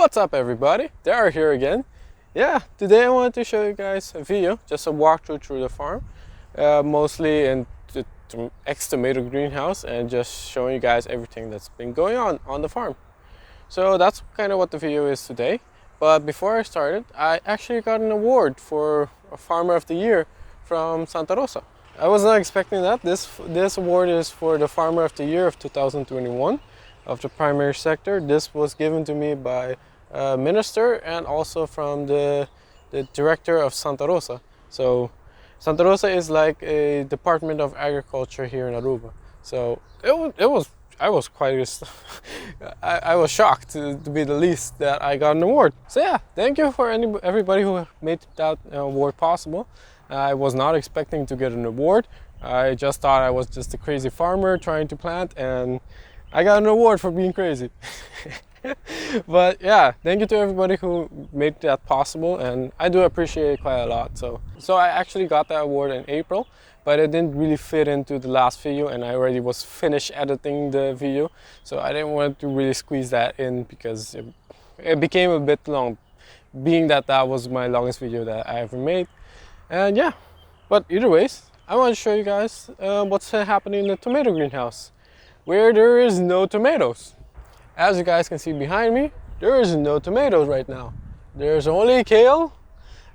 What's up everybody? Dara here again. Yeah, today I wanted to show you guys a video, just a walkthrough through the farm, mostly in the ex-tomato greenhouse, and just showing you guys everything that's been going on the farm. So that's kind of what the video is today. But before I started, I actually got an award for a Farmer of the Year from Santa Rosa. I was not expecting that. This award is for the Farmer of the Year of 2021 of the primary sector. This was given to me by a minister and also from the director of Santa Rosa. So Santa Rosa is like a department of agriculture here in Aruba. So I was quite I was shocked to be the least that I got an award. So yeah, thank you for everybody who made that award possible. I was not expecting to get an award. I just thought I was just a crazy farmer trying to plant, and I got an award for being crazy. But yeah, thank you to everybody who made that possible, and I do appreciate it quite a lot. So I actually got that award in April, but it didn't really fit into the last video, and I already was finished editing the video, so I didn't want to really squeeze that in because it became a bit long, being that was my longest video that I ever made. And yeah, but either ways, I want to show you guys what's happening in the tomato greenhouse, where there is no tomatoes. As you guys can see behind me, there is no tomatoes right now. There's only kale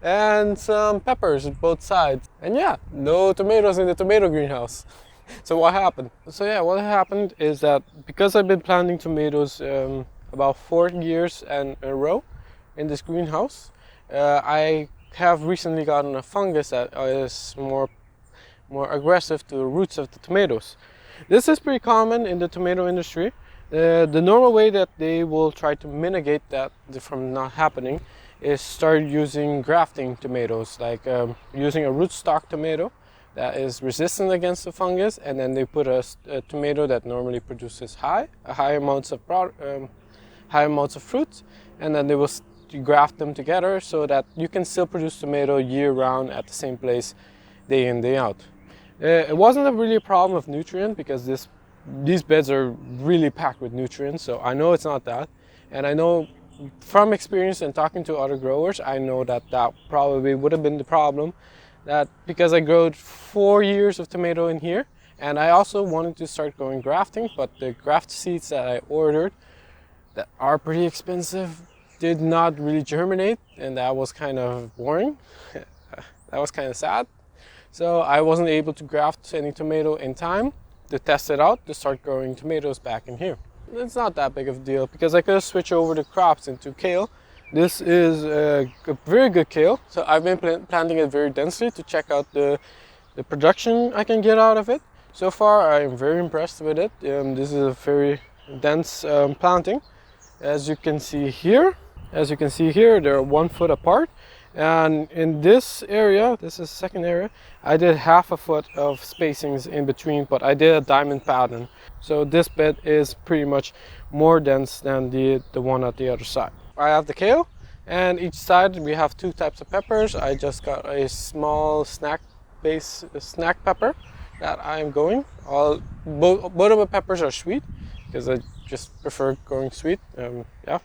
and some peppers on both sides. And yeah, no tomatoes in the tomato greenhouse. So what happened? So yeah, what happened is that because I've been planting tomatoes about 4 years in a row in this greenhouse, I have recently gotten a fungus that is more aggressive to the roots of the tomatoes. This is pretty common in the tomato industry. The normal way that they will try to mitigate that from not happening is start using grafting tomatoes, like using a rootstock tomato that is resistant against the fungus, and then they put a tomato that normally produces high amounts of fruit, and then they will graft them together so that you can still produce tomato year round at the same place, day in, day out. It wasn't really a problem of nutrient because these beds are really packed with nutrients, so I know it's not that. And I know from experience and talking to other growers, I know that probably would have been the problem, that because I grew 4 years of tomato in here, and I also wanted to start going grafting, but the graft seeds that I ordered that are pretty expensive did not really germinate, and that was kind of boring. That was kind of sad. So I wasn't able to graft any tomato in time to test it out, to start growing tomatoes back in here. It's not that big of a deal because I could switch over the crops into kale. This is a very good kale, so I've been planting it very densely to check out the production I can get out of it. So far I am very impressed with it. This is a very dense planting. As you can see here, they're 1 foot apart. And in this area, this is the second area, I did 1/2 foot of spacings in between, but I did a diamond pattern. So this bed is pretty much more dense than the one at the other side. I have the kale, and each side we have 2 types of peppers. I just got a small snack pepper that I am going. Both of the peppers are sweet because I just prefer going sweet. Yeah.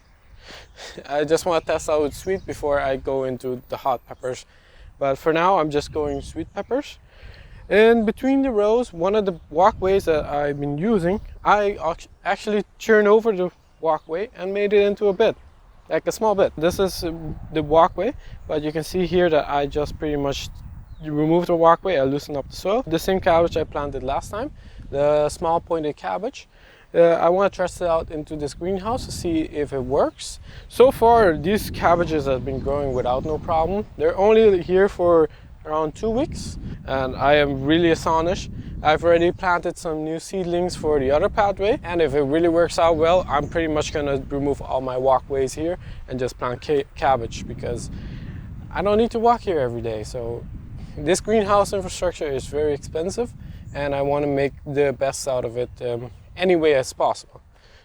I just want to test out with sweet before I go into the hot peppers. But for now, I'm just going sweet peppers. In between the rows, one of the walkways that I've been using, I actually turned over the walkway and made it into a bed, like a small bed. This is the walkway, but you can see here that I just pretty much removed the walkway, I loosened up the soil. The same cabbage I planted last time, the small pointed cabbage. I want to test it out into this greenhouse to see if it works. So far, these cabbages have been growing without no problem. They're only here for around 2 weeks, and I am really astonished. I've already planted some new seedlings for the other pathway, and if it really works out well, I'm pretty much going to remove all my walkways here and just plant cabbage, because I don't need to walk here every day. So this greenhouse infrastructure is very expensive, and I want to make the best out of it any way as possible.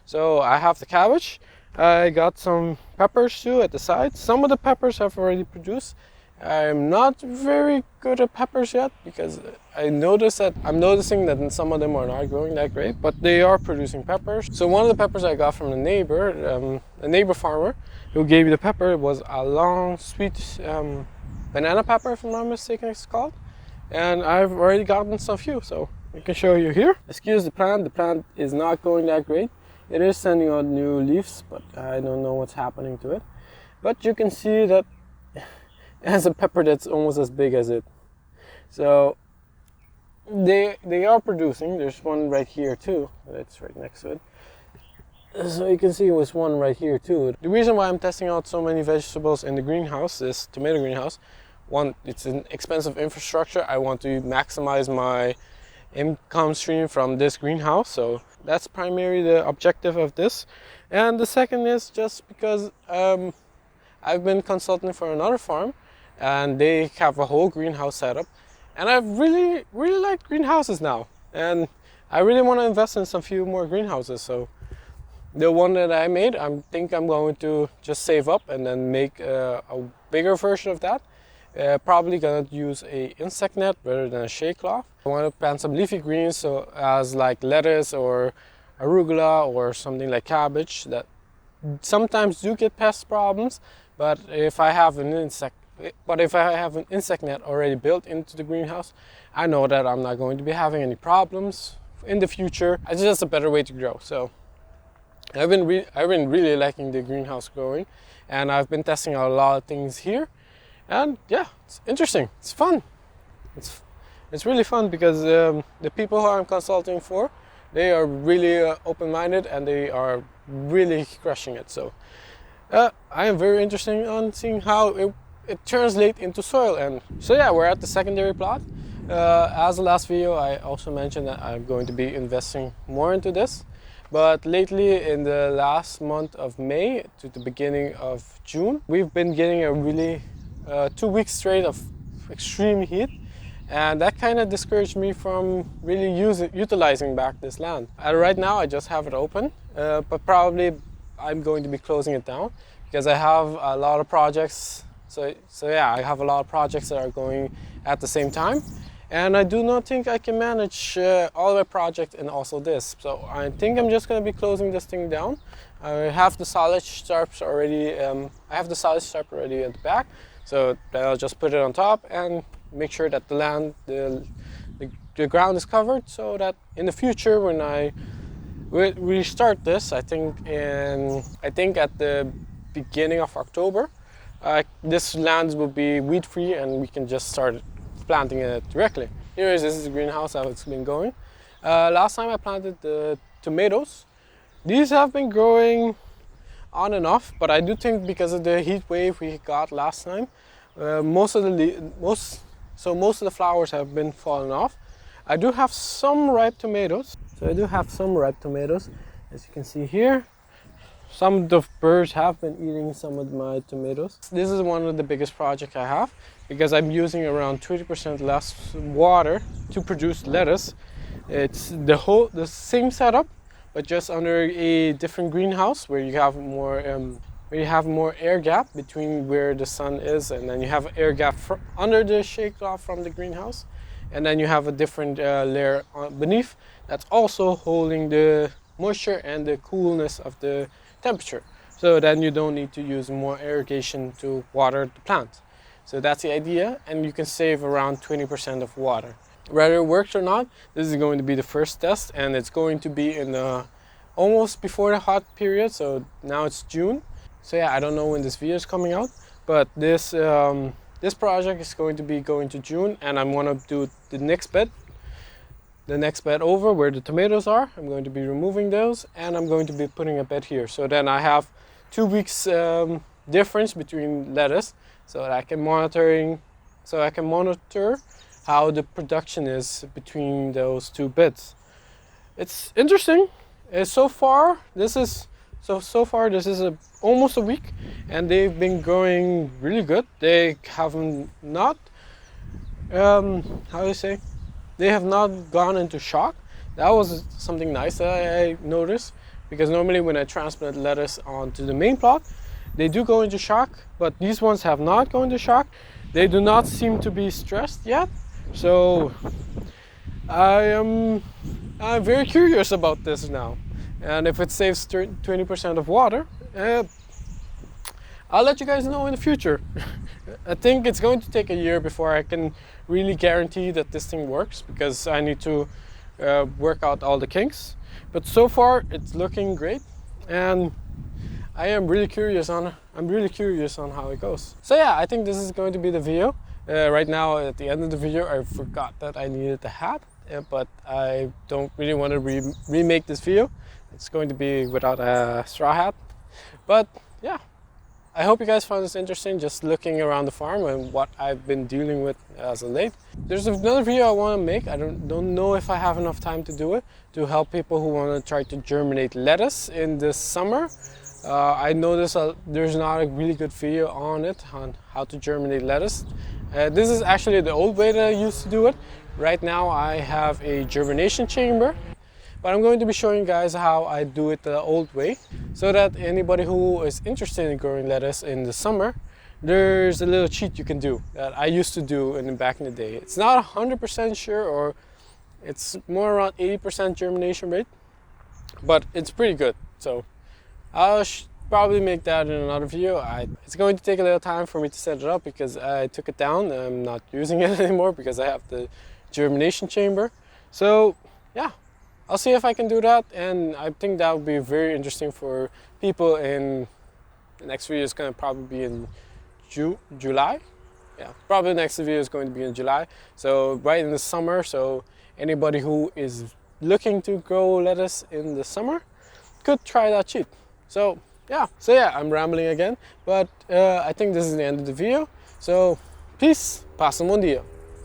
So I have the cabbage. I got some peppers too at the side. Some of the peppers have already produced, I'm not very good at peppers yet because I'm noticing that some of them are not growing that great, but they are producing peppers. So one of the peppers I got from a neighbor farmer who gave me the pepper was a long, sweet banana pepper, if I'm not mistaken, it's called. And I've already gotten some few, so I can show you here. Excuse the plant. The plant is not going that great. It is sending out new leaves, but I don't know what's happening to it. But you can see that it has a pepper that's almost as big as it. So they are producing. There's one right here too. It's right next to it. So you can see there's one right here too. The reason why I'm testing out so many vegetables in the greenhouse, this tomato greenhouse, one, it's an expensive infrastructure. I want to maximize my income stream from this greenhouse, so that's primarily the objective of this. And the second is just because I've been consulting for another farm and they have a whole greenhouse setup, and I've really liked greenhouses now, and I really want to invest in some few more greenhouses. So the one that I made, I think I'm going to just save up and then make a bigger version of that. Probably gonna use a insect net rather than a shade cloth. I want to plant some leafy greens, so as like lettuce or arugula or something like cabbage that sometimes do get pest problems. But if I have an insect net already built into the greenhouse, I know that I'm not going to be having any problems in the future. It's just a better way to grow. So I've been really liking the greenhouse growing, and I've been testing out a lot of things here. And yeah, it's interesting. It's fun. It's really fun because the people who I'm consulting for, they are really open-minded and they are really crushing it. So I am very interested on seeing how it translates into soil. And so yeah, we're at the secondary plot. As the last video, I also mentioned that I'm going to be investing more into this. But lately, in the last month of May to the beginning of June, we've been getting a really 2 weeks straight of extreme heat, and that kind of discouraged me from really utilizing back this land. Right now I just have it open, but probably I'm going to be closing it down because I have a lot of projects. So yeah, I have a lot of projects that are going at the same time, and I do not think I can manage all of my projects and also this. So I think I'm just going to be closing this thing down. I have the silage tarps already. I have the silage tarp already at the back. So I'll just put it on top and make sure that the ground is covered, so that in the future when I restart this, I think at the beginning of October, this land will be weed free and we can just start planting it directly. This is the greenhouse, how it's been going. Last time I planted the tomatoes. These have been growing on and off, but I do think because of the heat wave we got last time, most of the flowers have been falling off. I do have some ripe tomatoes. As you can see here. Some of the birds have been eating some of my tomatoes. This is one of the biggest projects I have because I'm using around 20% less water to produce lettuce. It's the same setup, but just under a different greenhouse where you have more air gap between where the sun is, and then you have air gap under the shade cloth from the greenhouse, and then you have a different layer beneath that's also holding the moisture and the coolness of the temperature. So then you don't need to use more irrigation to water the plant. So that's the idea, and you can save around 20% of water. Whether it works or not, this is going to be the first test, and it's going to be in almost before the hot period. So now it's June. So yeah, I don't know when this video is coming out, but this project is going to be going to June, and I'm going to do the next bed over where the tomatoes are. I'm going to be removing those, and I'm going to be putting a bed here. So then I have 2 weeks difference between lettuce, so that I can monitor how the production is between those two beds. It's interesting. So far this is almost a week, and they've been growing really good. They have not they have not gone into shock. That was something nice that I noticed, because normally when I transplant lettuce onto the main plot, they do go into shock, but these ones have not gone into shock. They do not seem to be stressed yet, so I'm very curious about this now. And if it saves 20% of water, I'll let you guys know in the future. I think it's going to take a year before I can really guarantee that this thing works, because I need to work out all the kinks. But so far it's looking great, and I'm really curious on how it goes. So yeah, I think this is going to be the video. Right now at the end of the video I forgot that I needed the hat, but I don't really want to remake this video. It's going to be without a straw hat. But yeah, I hope you guys found this interesting, just looking around the farm and what I've been dealing with as of late. There's another video I want to make. I don't know if I have enough time to do it, to help people who want to try to germinate lettuce in the summer. I know there's not a really good video on it, on how to germinate lettuce. This is actually the old way that I used to do it. Right now I have a germination chamber, but I'm going to be showing you guys how I do it the old way, so that anybody who is interested in growing lettuce in the summer, there's a little cheat you can do that I used to do back in the day. It's not 100% sure, or it's more around 80% germination rate, but it's pretty good. So I'll probably make that in another video. It's going to take a little time for me to set it up, because I took it down and I'm not using it anymore because I have the germination chamber. So yeah, I'll see if I can do that, and I think that would be very interesting for people. In the next video is going to probably be in July. Yeah, probably the next video is going to be in July. So right in the summer, so anybody who is looking to grow lettuce in the summer could try that cheat. So yeah, I'm rambling again, but I think this is the end of the video. So peace, passa um bom dia.